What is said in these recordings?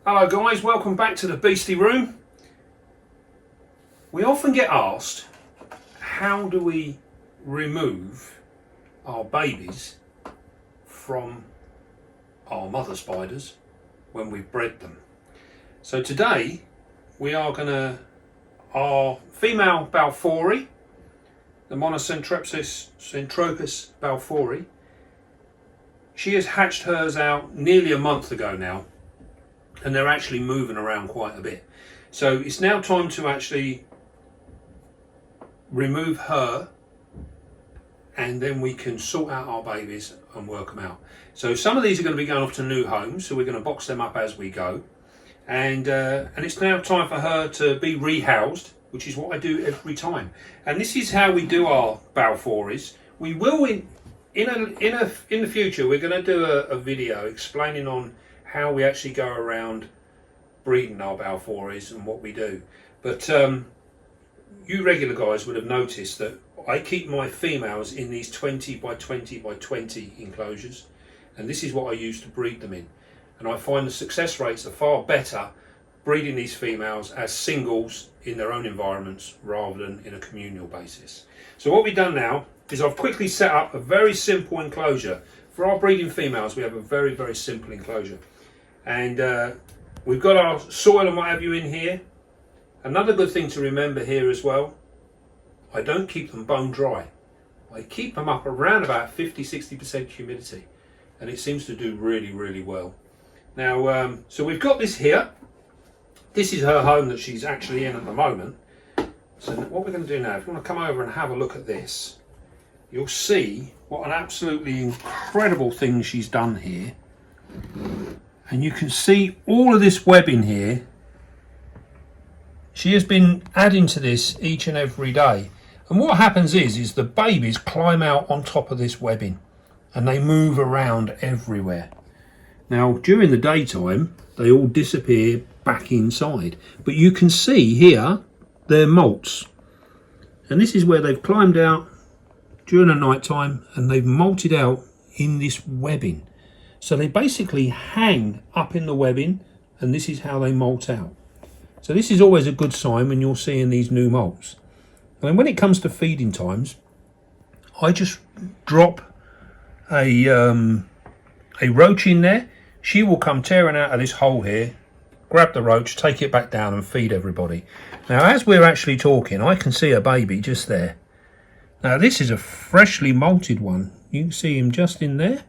Hello guys, welcome back to the Beastie Room. We often get asked, how do we remove our babies from our mother spiders when we've bred them? So today we are our female balfouri, the Monocentropus balfouri, she has hatched hers out nearly a month ago now, and they're actually moving around quite a bit. So it's now time to actually remove her, and then we can sort out our babies and work them out. So some of these are going to be going off to new homes, so we're going to box them up as we go. And it's now time for her to be rehoused, which is what I do every time. And this is how we do our balfouris. We will in the future, we're going to do a video explaining on how we actually go around breeding our balfouris and what we do. But you regular guys would have noticed that I keep my females in these 20 by 20 by 20 enclosures, and this is what I use to breed them in. And I find the success rates are far better breeding these females as singles in their own environments rather than in a communal basis. So what we've done now is I've quickly set up a very simple enclosure. For our breeding females, we have a very, very simple enclosure. And we've got our soil and what have you in here. Another good thing to remember here as well, I don't keep them bone dry. I keep them up around about 50-60% humidity, and it seems to do really, really well. Now, so we've got this here. This is her home that she's actually in at the moment. So what we're going to do now, if you want to come over and have a look at this, you'll see what an absolutely incredible thing she's done here. And you can see all of this webbing here. She has been adding to this each and every day. And what happens is the babies climb out on top of this webbing and they move around everywhere. Now, during the daytime, they all disappear back inside. But you can see here, they're molts. And this is where they've climbed out during the night time and they've molted out in this webbing. So they basically hang up in the webbing, and this is how they molt out. So this is always a good sign when you're seeing these new molts. And then when it comes to feeding times, I just drop a roach in there. She will come tearing out of this hole here, grab the roach, take it back down and feed everybody. Now, as we're actually talking, I can see a baby just there. Now, this is a freshly molted one. You can see him just in there.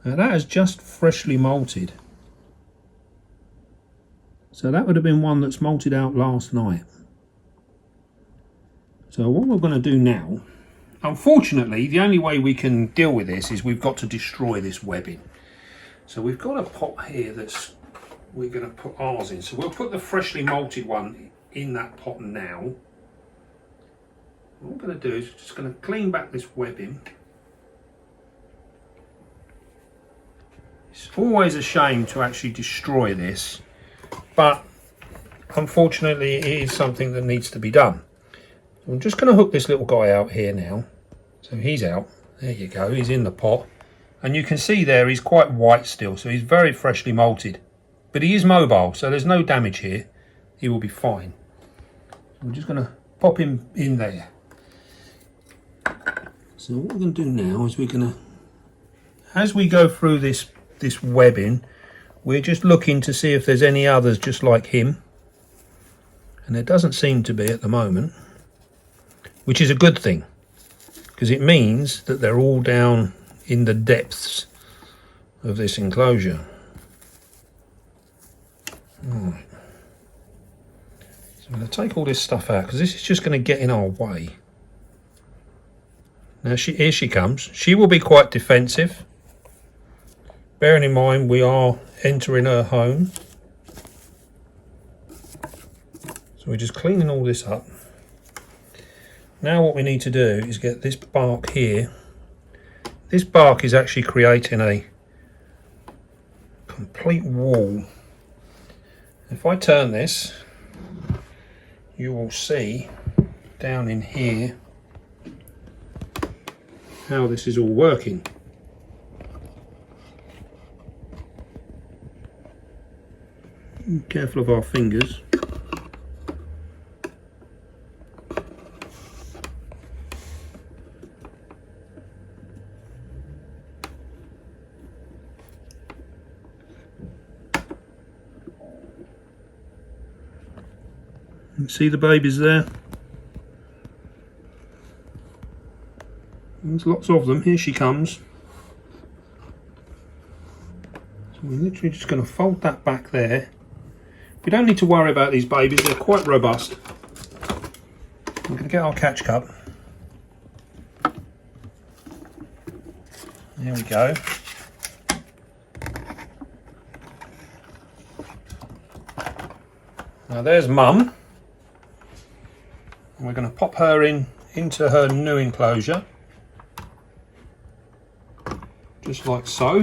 Now, that is just freshly molted. So that would have been one that's molted out last night. So what we're going to do now, unfortunately, the only way we can deal with this is we've got to destroy this webbing. So we've got a pot here that's we're going to put ours in. So we'll put the freshly molted one in that pot now. What we're going to do is just going to clean back this webbing. It's always a shame to actually destroy this, but unfortunately it is something that needs to be done. I'm just going to hook this little guy out here now. So he's out. There you go. He's in the pot. And you can see there he's quite white still, so he's very freshly molted. But he is mobile, so there's no damage here. He will be fine. I'm just going to pop him in there. So what we're going to do now is we're going to, as we go through this webbing, we're just looking to see if there's any others just like him. And there doesn't seem to be at the moment, which is a good thing, because it means that they're all down in the depths of this enclosure. Right. So I'm going to take all this stuff out because this is just going to get in our way. Now here she comes. She will be quite defensive. Bearing in mind we are entering her home. So we're just cleaning all this up. Now what we need to do is get this bark here. This bark is actually creating a complete wall. If I turn this, you will see down in here how this is all working. Careful of our fingers. See the babies there? There's lots of them. Here she comes. So we're literally just going to fold that back there. We don't need to worry about these babies, they're quite robust. We're going to get our catch cup. There we go. Now there's Mum. And we're going to pop her into her new enclosure. Just like so.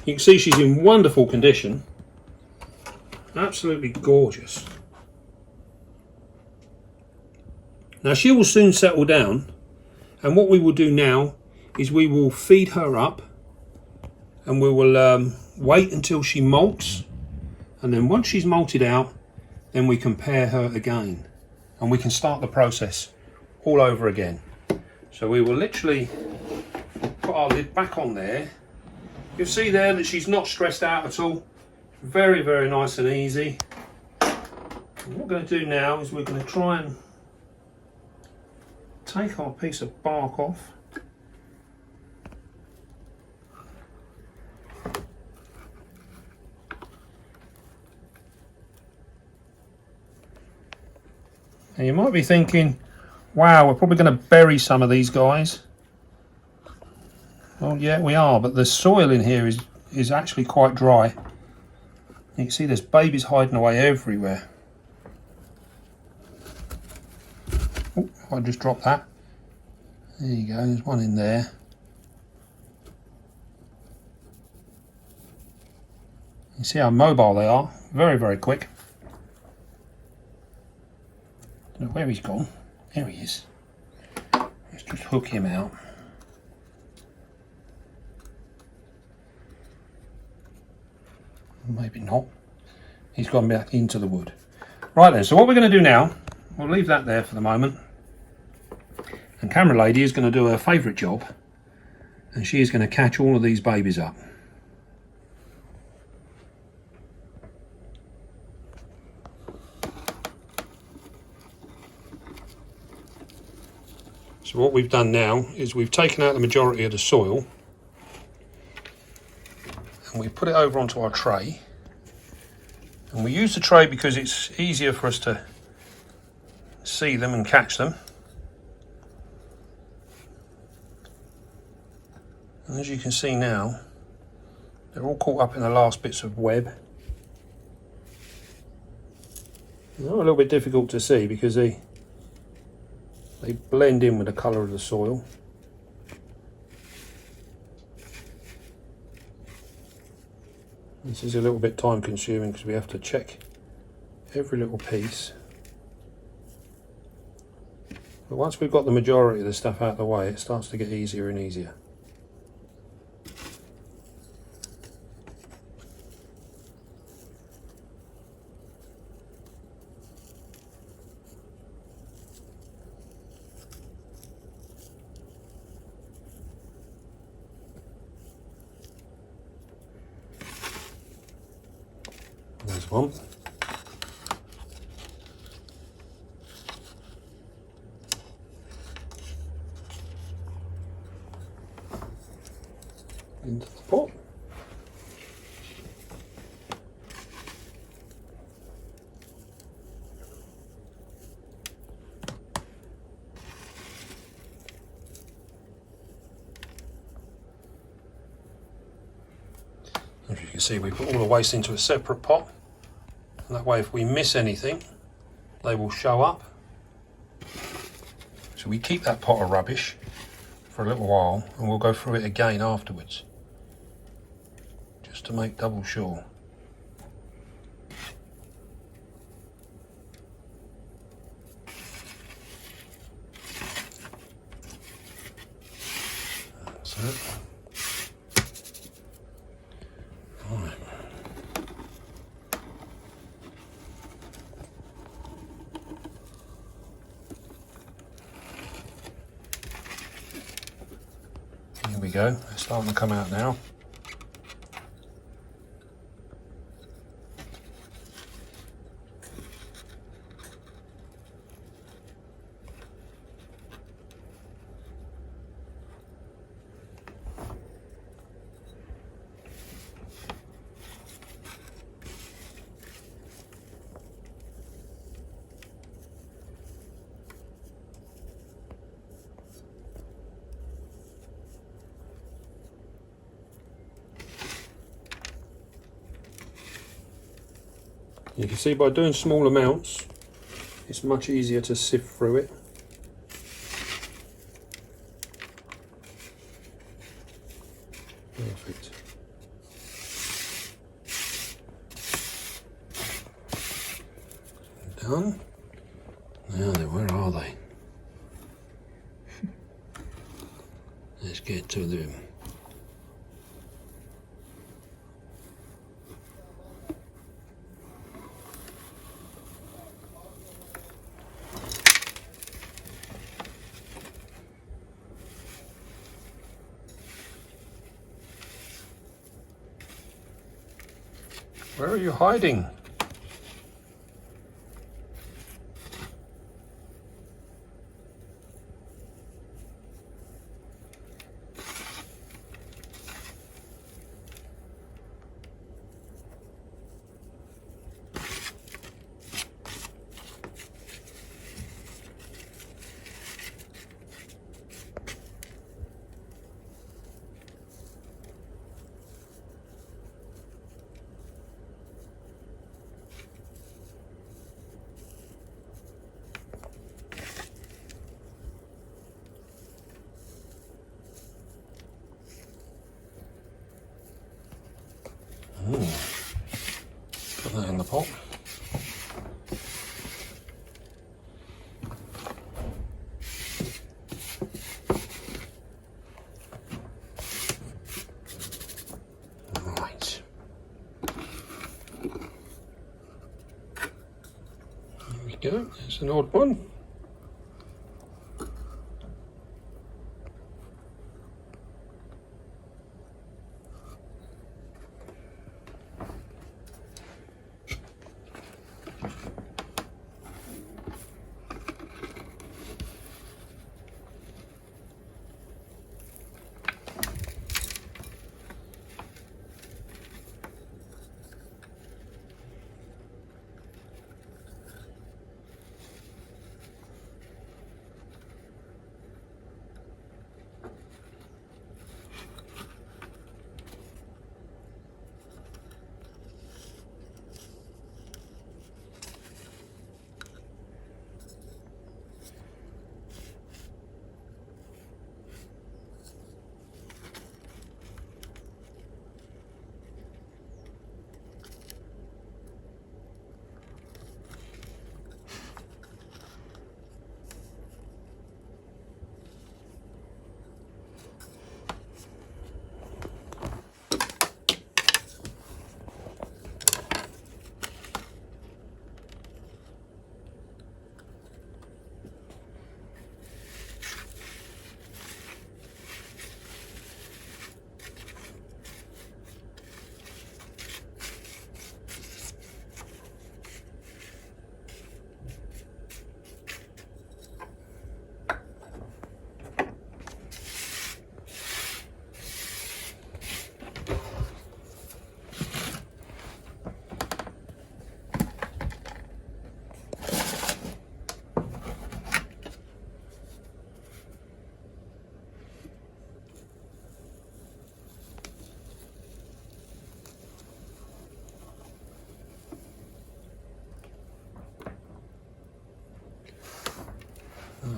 You can see she's in wonderful condition. Absolutely gorgeous. Now she will soon settle down, and what we will do now is we will feed her up, and we will wait until she molts, and then once she's molted out, then we can pair her again, and we can start the process all over again. So we will literally put our lid back on there. You'll see there that she's not stressed out at all. Very, very nice and easy. And what we're going to do now is we're going to try and take our piece of bark off. And you might be thinking, wow, we're probably going to bury some of these guys. Well, yeah, we are, but the soil in here is actually quite dry. You can see there's babies hiding away everywhere. Oh, I just dropped that. There you go, there's one in there. You see how mobile they are, very, very quick. Don't know where he's gone. There he is. Let's just hook him out. Maybe not. He's gone back into the wood. Right then, so what we're going to do now, we'll leave that there for the moment. And camera lady is going to do her favourite job, and she is going to catch all of these babies up. So what we've done now is we've taken out the majority of the soil, and we put it over onto our tray, and we use the tray because it's easier for us to see them and catch them. And as you can see now, they're all caught up in the last bits of web. They're a little bit difficult to see because they blend in with the colour of the soil. This is a little bit time consuming because we have to check every little piece. But once we've got the majority of the stuff out of the way, it starts to get easier and easier. There's one. Into the pot. As you can see, we put all the waste into a separate pot. And that way if we miss anything, they will show up. So we keep that pot of rubbish for a little while and we'll go through it again afterwards, just to make double sure. That's it. Right. we go. They're starting to come out now. You can see by doing small amounts, it's much easier to sift through it. Perfect. Done. Now then, where are they? Let's get to them. Where are you hiding? Put that in the pot. Right. There we go. There's an odd one.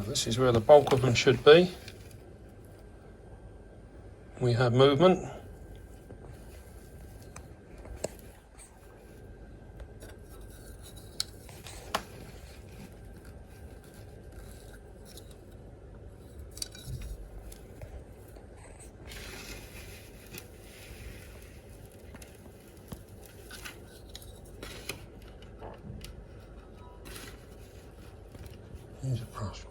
This is where the bulk of them should be. We have movement. Use a brush.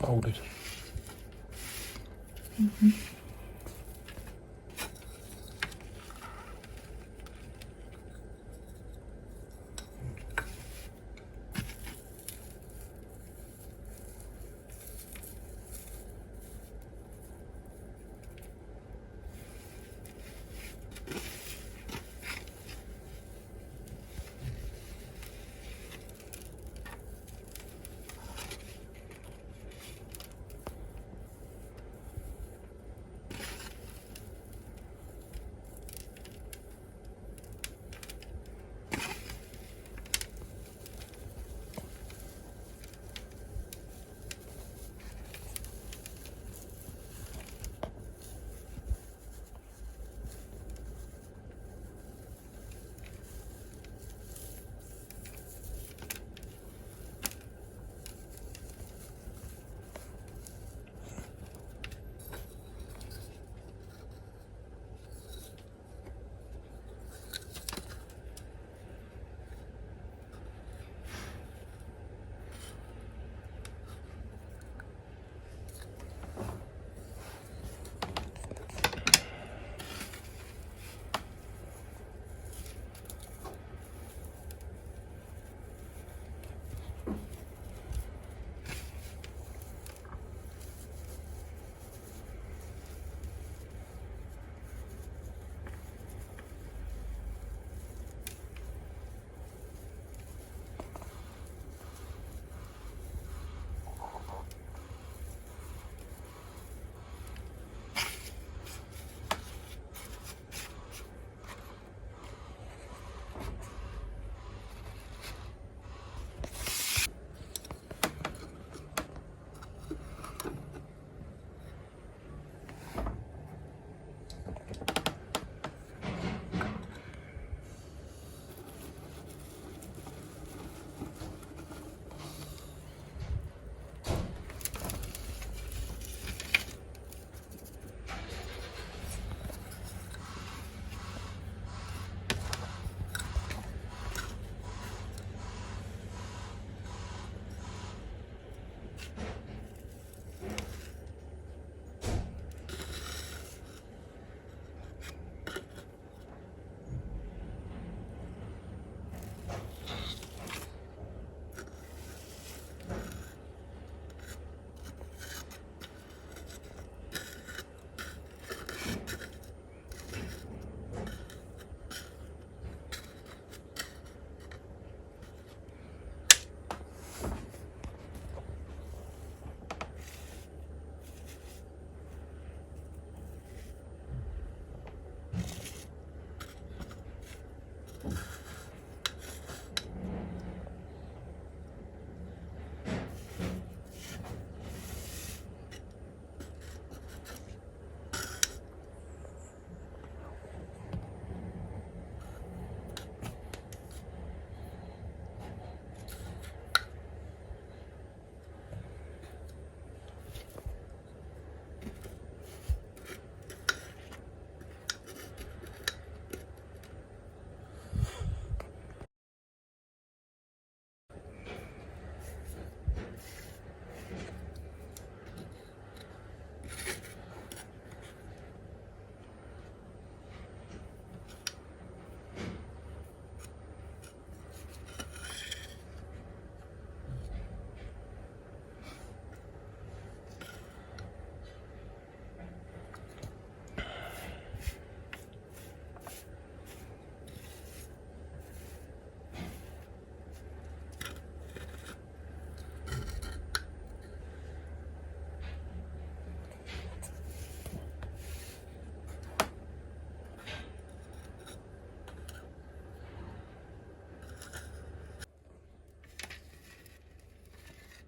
folded.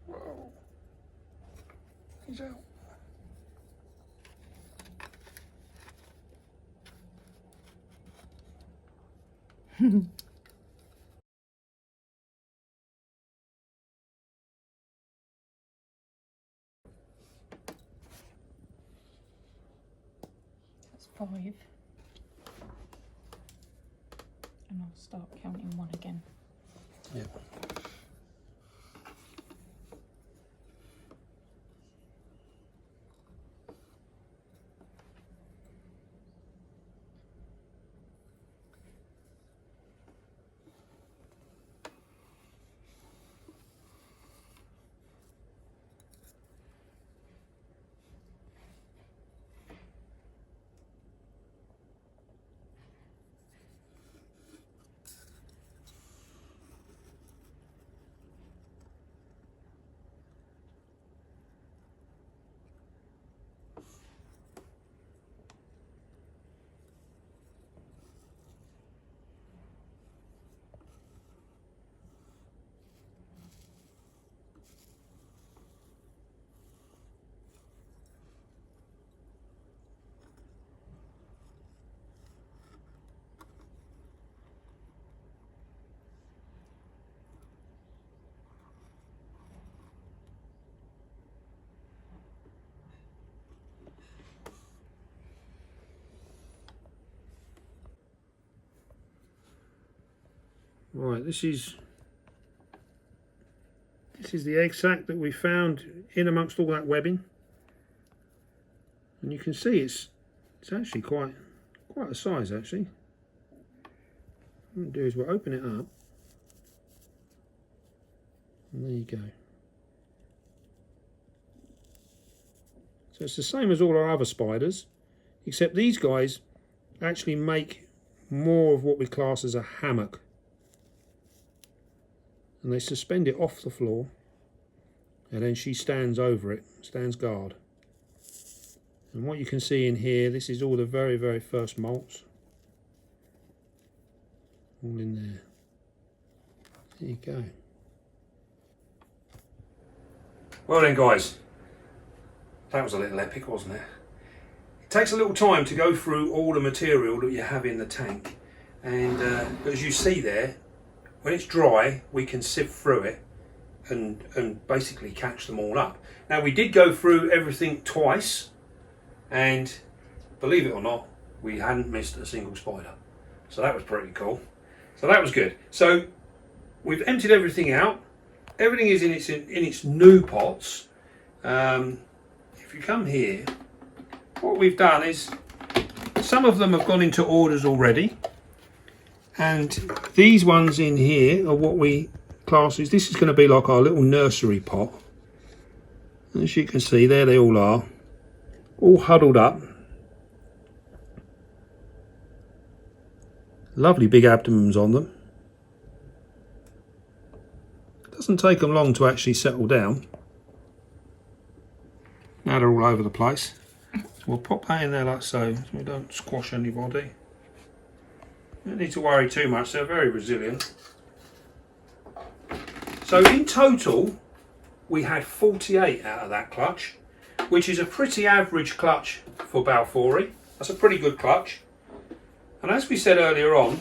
Whoa. He's out. That's 5. And I'll start counting 1 again. Yeah. Right, this is the egg sac that we found in amongst all that webbing, and you can see it's actually quite a size actually. What we'll do is we'll open it up, and there you go. So it's the same as all our other spiders, except these guys actually make more of what we class as a hammock. And they suspend it off the floor, and then she stands over it, stands guard. And what you can see in here, this is all the very, very first molts. All in there. There you go. Well then guys, that was a little epic, wasn't it? It takes a little time to go through all the material that you have in the tank, and as you see there, when it's dry we can sift through it and basically catch them all up. Now we did go through everything twice, and believe it or not, we hadn't missed a single spider, so that was pretty cool. So that was good. So we've emptied everything out. Everything is in its new pots. If you come here, what we've done is some of them have gone into orders already, and these ones in here are what we class as, this is going to be like our little nursery pot. As you can see there, they all are, all huddled up. Lovely big abdomens on them. Doesn't take them long to actually settle down. Now they're all over the place. So we'll pop that in there like so we don't squash anybody. Don't need to worry too much, they're very resilient. So in total we had 48 out of that clutch, which is a pretty average clutch for balfouri. That's a pretty good clutch. And as we said earlier on,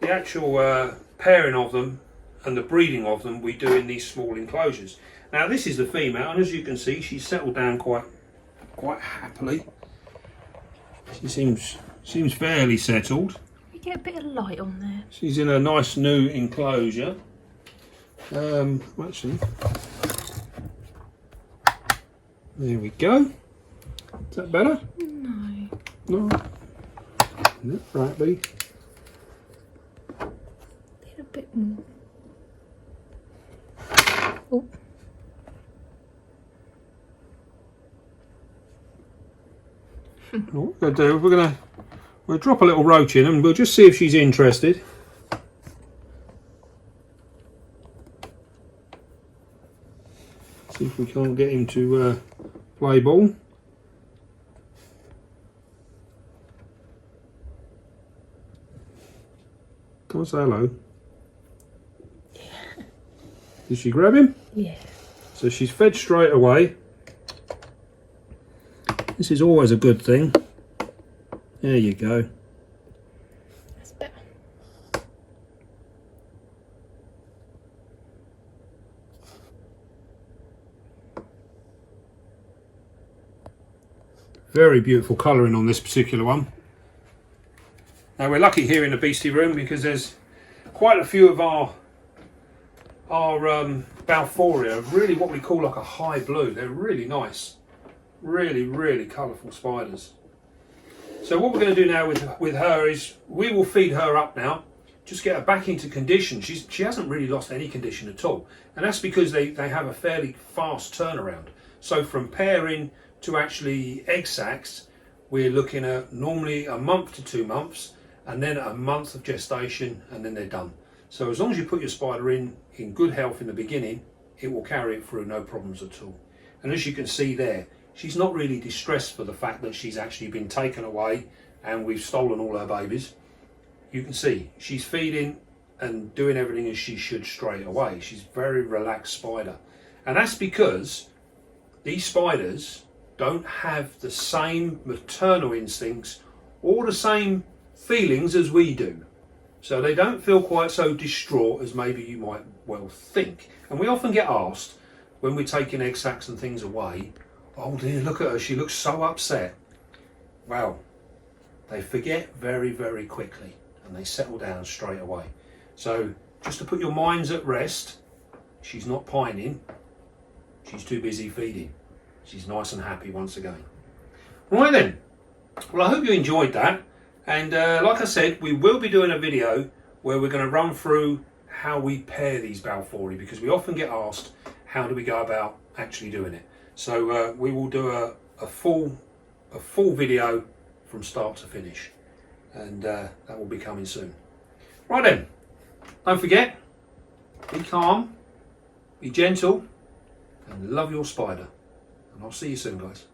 the actual pairing of them and the breeding of them we do in these small enclosures. Now this is the female, and as you can see she's settled down quite happily. She seems fairly settled. You get a bit of light on there. She's in a nice new enclosure. Actually, there we go. Is that better? No. No. Right, B. A little bit more. Oh. What we're going to do, we'll drop a little roach in and we'll just see if she's interested. See if we can't get him to play ball. Come on, say hello. Yeah. Did she grab him? Yeah. So she's fed straight away. This is always a good thing. There you go. That's better. Very beautiful colouring on this particular one. Now we're lucky here in the beastie room because there's quite a few of our balfouri are really what we call like a high blue. They're really nice, really colourful spiders. So what we're going to do now with her is we will feed her up now, just get her back into condition. She hasn't really lost any condition at all, and that's because they have a fairly fast turnaround. So from pairing to actually egg sacs, we're looking at normally a month to 2 months, and then a month of gestation, and then they're done. So as long as you put your spider in good health in the beginning, it will carry it through no problems at all. And as you can see there, she's not really distressed for the fact that she's actually been taken away and we've stolen all her babies. You can see she's feeding and doing everything as she should straight away. She's a very relaxed spider, and that's because these spiders don't have the same maternal instincts or the same feelings as we do. So they don't feel quite so distraught as maybe you might well think. And we often get asked when we're taking egg sacs and things away, oh dear, look at her, she looks so upset. Well, they forget very quickly and they settle down straight away. So just to put your minds at rest, she's not pining. She's too busy feeding. She's nice and happy once again. Right then. Well, I hope you enjoyed that. And like I said, we will be doing a video where we're going to run through how we pair these balfouri, because we often get asked how do we go about actually doing it. So we will do a full video from start to finish, and that will be coming soon. Right then, don't forget, be calm, be gentle, and love your spider. And I'll see you soon, guys.